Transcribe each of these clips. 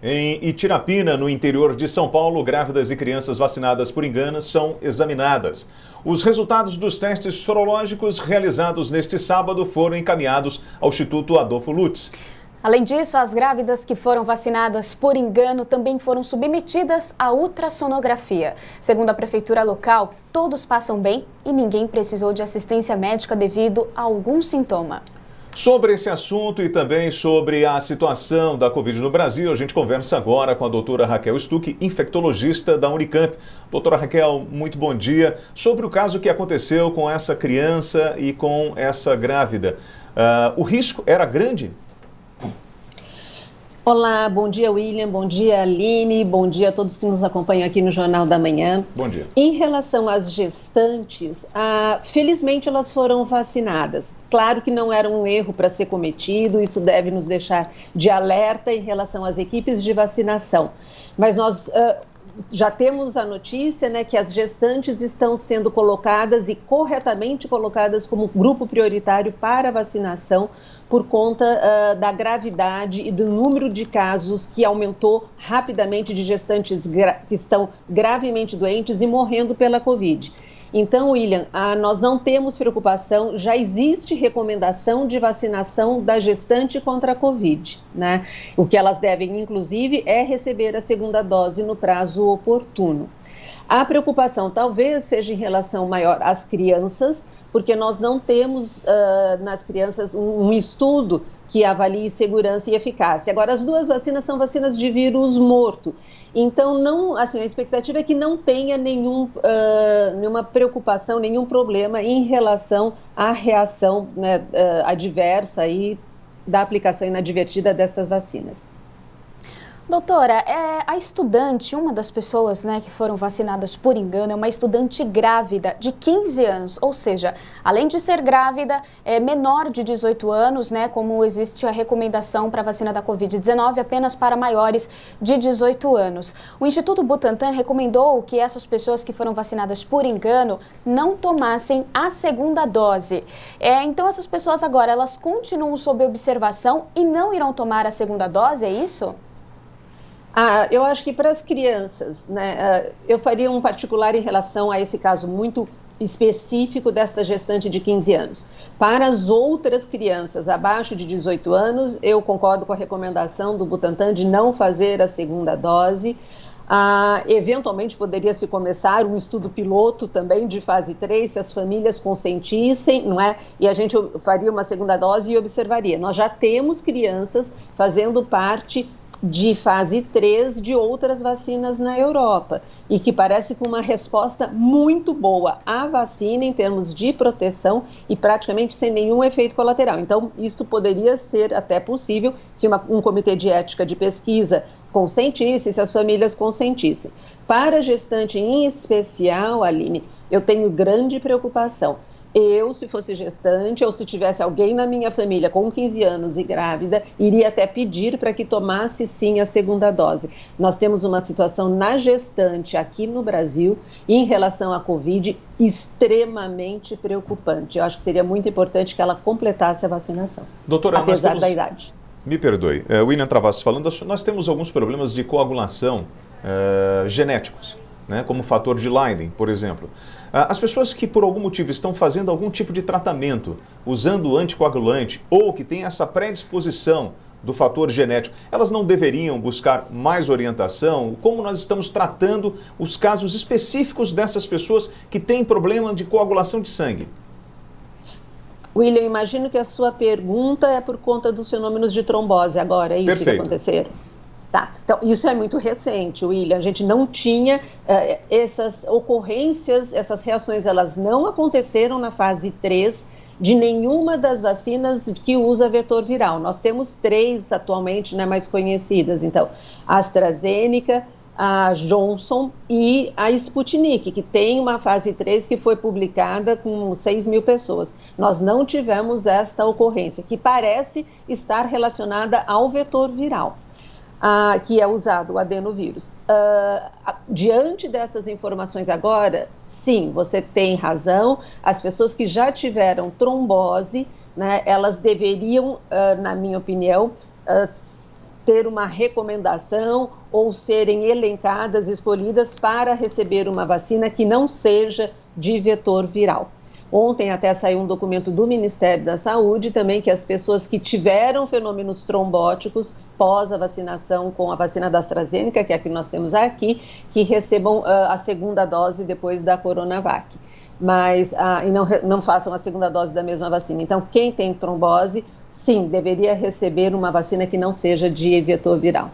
Em Itirapina, no interior de São Paulo, grávidas e crianças vacinadas por engano são examinadas. Os resultados dos testes sorológicos realizados neste sábado foram encaminhados ao Instituto Adolfo Lutz. Além disso, as grávidas que foram vacinadas por engano também foram submetidas à ultrassonografia. Segundo a prefeitura local, todos passam bem e ninguém precisou de assistência médica devido a algum sintoma. Sobre esse assunto e também sobre a situação da Covid no Brasil, a gente conversa agora com a doutora Raquel Stuck, infectologista da Unicamp. Doutora Raquel, muito bom dia. Sobre o caso que aconteceu com essa criança e com essa grávida, o risco era grande? Olá, bom dia William, bom dia Aline, bom dia a todos que nos acompanham aqui no Jornal da Manhã. Bom dia. Em relação às gestantes, felizmente elas foram vacinadas. Claro que não era um erro para ser cometido, isso deve nos deixar de alerta em relação às equipes de vacinação. Mas nós já temos a notícia, né, que as gestantes estão sendo colocadas e corretamente colocadas como grupo prioritário para vacinação, por conta da gravidade e do número de casos que aumentou rapidamente de gestantes que estão gravemente doentes e morrendo pela Covid. Então, William, nós não temos preocupação, já existe recomendação de vacinação da gestante contra a Covid, né? O que elas devem, inclusive, é receber a segunda dose no prazo oportuno. A preocupação talvez seja em relação maior às crianças, porque nós não temos nas crianças um estudo que avalie segurança e eficácia. Agora, as duas vacinas são vacinas de vírus morto. Então, não, assim, a expectativa é que não tenha nenhuma preocupação, nenhum problema em relação à reação, né, adversa aí da aplicação inadvertida dessas vacinas. Doutora, a estudante, uma das pessoas, né, que foram vacinadas por engano, é uma estudante grávida de 15 anos, ou seja, além de ser grávida, é menor de 18 anos, né, como existe a recomendação para a vacina da Covid-19 apenas para maiores de 18 anos. O Instituto Butantan recomendou que essas pessoas que foram vacinadas por engano não tomassem a segunda dose. Então essas pessoas agora, elas continuam sob observação e não irão tomar a segunda dose, é isso? Eu acho que para as crianças, né, eu faria um particular em relação a esse caso muito específico desta gestante de 15 anos. Para as outras crianças abaixo de 18 anos, eu concordo com a recomendação do Butantan de não fazer a segunda dose. Eventualmente poderia-se começar um estudo piloto também de fase 3, se as famílias consentissem, não é? E a gente faria uma segunda dose e observaria. Nós já temos crianças fazendo parte de fase 3 de outras vacinas na Europa e que parece com uma resposta muito boa à vacina em termos de proteção e praticamente sem nenhum efeito colateral. Então, isso poderia ser até possível se um comitê de ética de pesquisa consentisse, se as famílias consentissem. Para a gestante em especial, Aline, eu tenho grande preocupação. Eu, se fosse gestante ou se tivesse alguém na minha família com 15 anos e grávida, iria até pedir para que tomasse sim a segunda dose. Nós temos uma situação na gestante aqui no Brasil, em relação à Covid, extremamente preocupante. Eu acho que seria muito importante que ela completasse a vacinação, doutora, apesar da idade. Me perdoe, William Travassos falando, nós temos alguns problemas de coagulação genéticos, né, como o fator de Leiden, por exemplo. As pessoas que por algum motivo estão fazendo algum tipo de tratamento, usando anticoagulante ou que têm essa predisposição do fator genético, elas não deveriam buscar mais orientação? Como nós estamos tratando os casos específicos dessas pessoas que têm problema de coagulação de sangue? William, imagino que a sua pergunta é por conta dos fenômenos de trombose agora, é isso Perfeito. que aconteceram? Tá, então isso é muito recente, William, a gente não tinha essas ocorrências, essas reações, elas não aconteceram na fase 3 de nenhuma das vacinas que usa vetor viral. Nós temos 3 atualmente, né, mais conhecidas, então, a AstraZeneca, a Johnson e a Sputnik, que tem uma fase 3 que foi publicada com 6 mil pessoas. Nós não tivemos esta ocorrência, que parece estar relacionada ao vetor viral. Que é usado, o adenovírus. Diante dessas informações agora, sim, você tem razão, as pessoas que já tiveram trombose, né, elas deveriam, na minha opinião, ter uma recomendação ou serem elencadas, escolhidas para receber uma vacina que não seja de vetor viral. Ontem até saiu um documento do Ministério da Saúde também que as pessoas que tiveram fenômenos trombóticos pós a vacinação com a vacina da AstraZeneca, que é a que nós temos aqui, que recebam a segunda dose depois da Coronavac. Mas e não façam a segunda dose da mesma vacina. Então, quem tem trombose, sim, deveria receber uma vacina que não seja de vetor viral.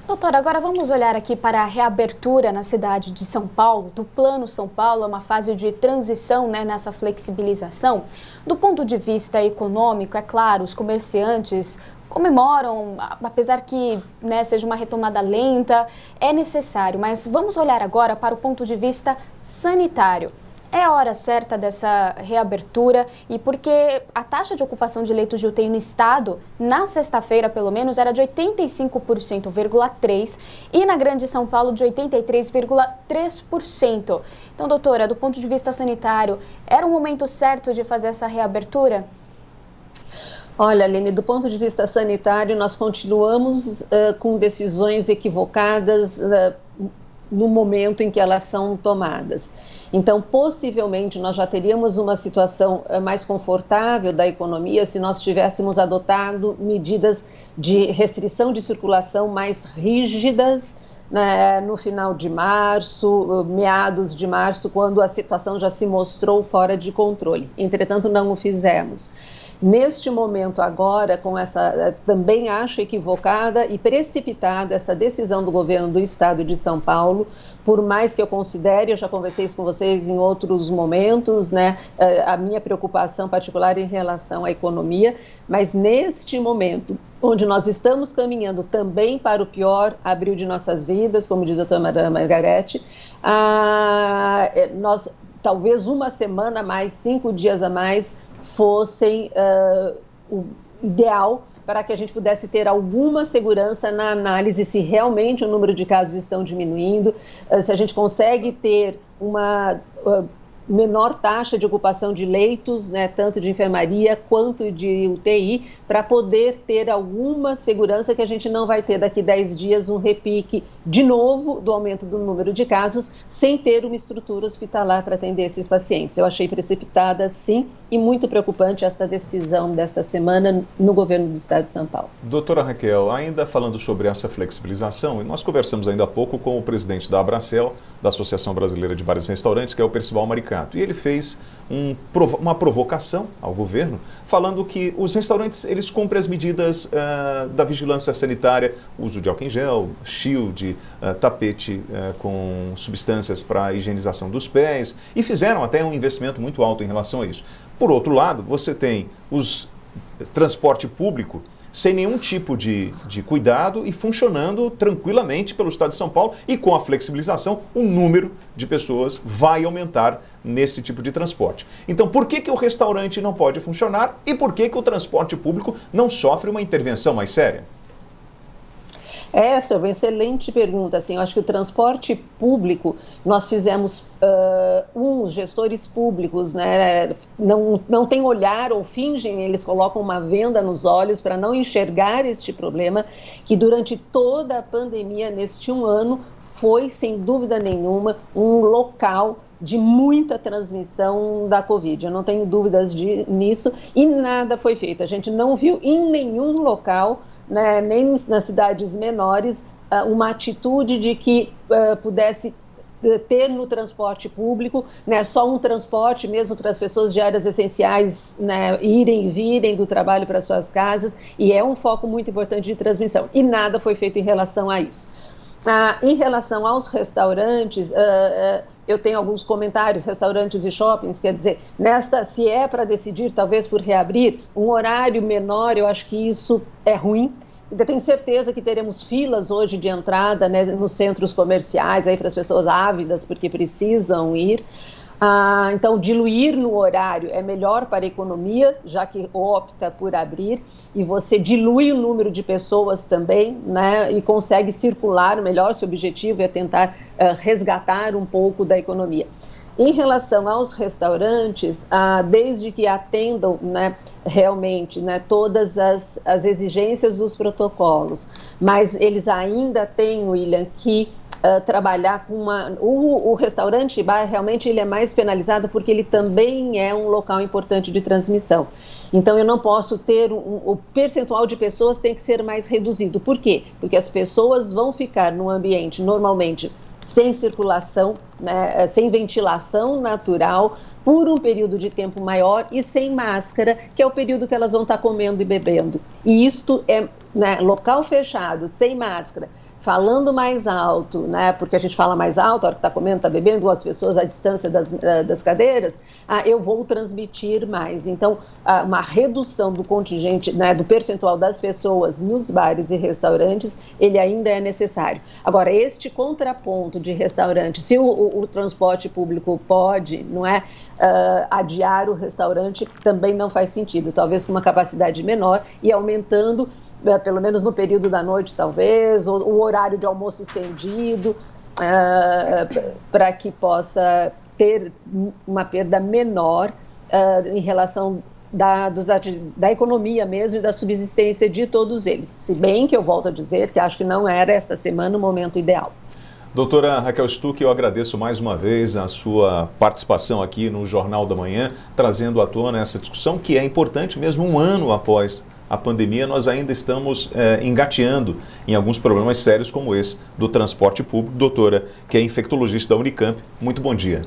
Doutora, agora vamos olhar aqui para a reabertura na cidade de São Paulo, do Plano São Paulo, é uma fase de transição, né, nessa flexibilização. Do ponto de vista econômico, é claro, os comerciantes comemoram, apesar que, né, seja uma retomada lenta, é necessário. Mas vamos olhar agora para o ponto de vista sanitário. É a hora certa dessa reabertura e porque a taxa de ocupação de leitos de UTI no estado, na sexta-feira pelo menos, era de 85,3% e na Grande São Paulo de 83,3%. Então, doutora, do ponto de vista sanitário, era o momento certo de fazer essa reabertura? Olha, Aline, do ponto de vista sanitário, nós continuamos com decisões equivocadas no momento em que elas são tomadas. Então, possivelmente, nós já teríamos uma situação mais confortável da economia se nós tivéssemos adotado medidas de restrição de circulação mais rígidas, né, no final de março, meados de março, quando a situação já se mostrou fora de controle. Entretanto, não o fizemos. Neste momento agora, com essa, também acho equivocada e precipitada essa decisão do governo do estado de São Paulo, por mais que eu considere, eu já conversei isso com vocês em outros momentos, né, a minha preocupação particular em relação à economia, mas neste momento, onde nós estamos caminhando também para o pior abril de nossas vidas, como diz a doutora Margarete, nós, talvez uma semana a mais, 5 dias a mais, fossem o ideal para que a gente pudesse ter alguma segurança na análise se realmente o número de casos estão diminuindo, se a gente consegue ter uma menor taxa de ocupação de leitos, né, tanto de enfermaria quanto de UTI, para poder ter alguma segurança que a gente não vai ter daqui 10 dias um repique de novo do aumento do número de casos, sem ter uma estrutura hospitalar para atender esses pacientes. Eu achei precipitada, sim, e muito preocupante esta decisão desta semana no governo do estado de São Paulo. Doutora Raquel, ainda falando sobre essa flexibilização, nós conversamos ainda há pouco com o presidente da Abracel, da Associação Brasileira de Bares e Restaurantes, que é o Percival Maricato, e ele fez uma provocação ao governo, falando que os restaurantes, eles cumprem as medidas da vigilância sanitária, uso de álcool em gel, shield, tapete com substâncias para a higienização dos pés, e fizeram até um investimento muito alto em relação a isso. Por outro lado, você tem os transporte público sem nenhum tipo de cuidado e funcionando tranquilamente pelo estado de São Paulo, e com a flexibilização o número de pessoas vai aumentar nesse tipo de transporte. Então, por que o restaurante não pode funcionar e por que o transporte público não sofre uma intervenção mais séria? Essa é uma excelente pergunta. Assim, eu acho que o transporte público, nós fizemos, os gestores públicos, né, não têm olhar ou fingem, eles colocam uma venda nos olhos para não enxergar este problema, que durante toda a pandemia, neste um ano, foi, sem dúvida nenhuma, um local de muita transmissão da Covid. Eu não tenho dúvidas nisso, e nada foi feito. A gente não viu em nenhum local, né, nem nas cidades menores, uma atitude de que pudesse ter no transporte público, né, só um transporte mesmo para as pessoas de áreas essenciais, né, irem e virem do trabalho para suas casas, e é um foco muito importante de transmissão. E nada foi feito em relação a isso. Em relação aos restaurantes, eu tenho alguns comentários, restaurantes e shoppings, quer dizer, se é para decidir, talvez por reabrir, um horário menor, eu acho que isso é ruim. Eu tenho certeza que teremos filas hoje de entrada, né, nos centros comerciais, aí para as pessoas ávidas, porque precisam ir. Então, diluir no horário é melhor para a economia, já que opta por abrir, e você dilui o número de pessoas também, né, e consegue circular melhor, se o objetivo é tentar resgatar um pouco da economia. Em relação aos restaurantes, desde que atendam, né, realmente, né, todas as exigências dos protocolos, mas eles ainda têm, William, que trabalhar com o restaurante bar, realmente ele é mais penalizado porque ele também é um local importante de transmissão. Então eu não posso ter, o percentual de pessoas tem que ser mais reduzido. Por quê? Porque as pessoas vão ficar num ambiente normalmente sem circulação, né, sem ventilação natural, por um período de tempo maior e sem máscara, que é o período que elas vão estar comendo e bebendo. E isto é, né, local fechado, sem máscara, falando mais alto, né, porque a gente fala mais alto, a hora que está comendo, está bebendo, as pessoas à distância das cadeiras, eu vou transmitir mais. Então, uma redução do contingente, né, do percentual das pessoas nos bares e restaurantes, ele ainda é necessário. Agora, este contraponto de restaurante, se o transporte público pode, não é, adiar o restaurante, também não faz sentido, talvez com uma capacidade menor e aumentando, pelo menos no período da noite, talvez, ou o horário de almoço estendido, para que possa ter uma perda menor em relação da economia mesmo e da subsistência de todos eles. Se bem que eu volto a dizer que acho que não era esta semana o momento ideal. Doutora Raquel Stuck, eu agradeço mais uma vez a sua participação aqui no Jornal da Manhã, trazendo à tona essa discussão que é importante mesmo um ano após a pandemia. Nós ainda estamos engateando em alguns problemas sérios como esse do transporte público. Doutora, que é infectologista da Unicamp, muito bom dia.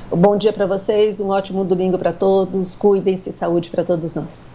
Bom dia para vocês, um ótimo domingo para todos, cuidem-se, saúde para todos nós.